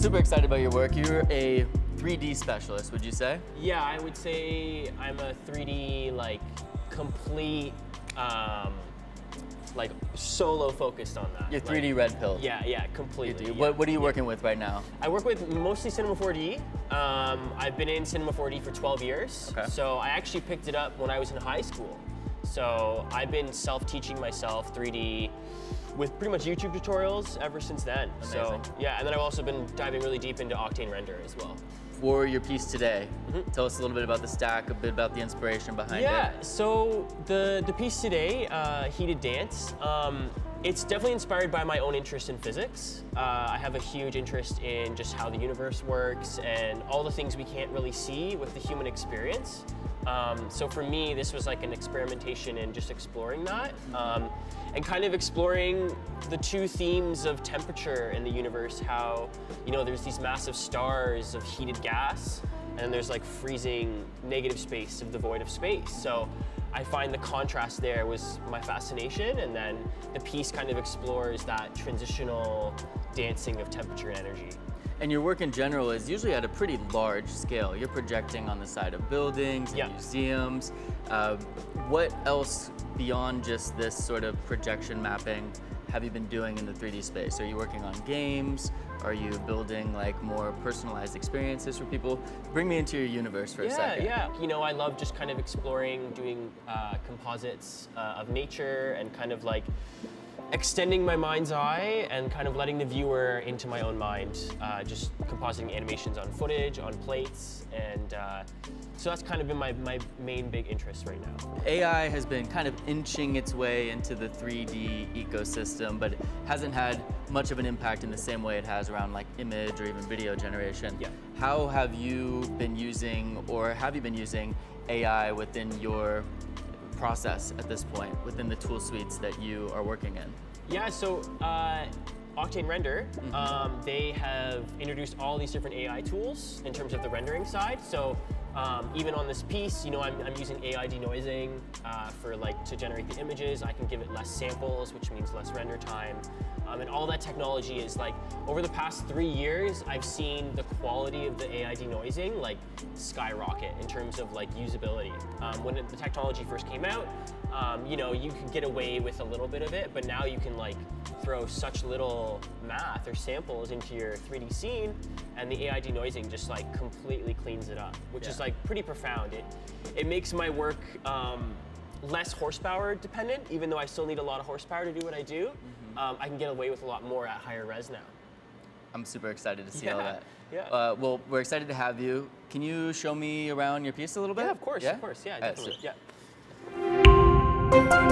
super excited about your work. You're a 3D specialist, would you say? Yeah, I would say I'm a 3D complete solo focused on that. You're 3D red pill. Yeah, completely. You do. Yeah. What are you working with right now? I work with mostly Cinema 4D. I've been in Cinema 4D for 12 years. Okay. So I actually picked it up when I was in high school. So I've been self-teaching myself 3D with pretty much YouTube tutorials ever since then. Amazing. So yeah, and then I've also been diving really deep into Octane Render as well. For your piece today, tell us a little bit about the stack, a bit about the inspiration behind it. Yeah, so the piece today, Heated Dance, it's definitely inspired by my own interest in physics. I have a huge interest in just how the universe works and all the things we can't really see with the human experience. So for me, this was like an experimentation in just exploring that and kind of exploring the two themes of temperature in the universe, how, there's these massive stars of heated gas and then there's like freezing negative space of the void of space. So I find the contrast there was my fascination, and then the piece kind of explores that transitional dancing of temperature and energy. And your work in general is usually at a pretty large scale. You're projecting on the side of buildings and museums. What else beyond just this sort of projection mapping have you been doing in the 3D space? Are you working on games? Are you building more personalized experiences for people? Bring me into your universe for a second. Yeah. I love just kind of exploring, doing composites of nature and kind of extending my mind's eye and kind of letting the viewer into my own mind, just compositing animations on footage, on plates, and so that's kind of been my main big interest right now. AI has been kind of inching its way into the 3D ecosystem, but it hasn't had much of an impact in the same way it has around image or even video generation. Yeah. How have you been using, or have you been using AI within your process at this point, within the tool suites that you are working in? Yeah, so Octane Render, they have introduced all these different AI tools in terms of the rendering side. So even on this piece, I'm using AI denoising to generate the images. I can give it less samples, which means less render time. And all that technology is over the past 3 years, I've seen the quality of the AI denoising skyrocket in terms of usability. When the technology first came out, you could get away with a little bit of it, but now you can throw such little math or samples into your 3D scene, and the AI denoising just completely cleans it up, which is pretty profound. It makes my work less horsepower dependent, even though I still need a lot of horsepower to do what I do. I can get away with a lot more at higher res now. I'm super excited to see all that. Yeah. Well, we're excited to have you. Can you show me around your piece a little bit? Yeah, of course. Yeah, definitely. Sure. Yeah.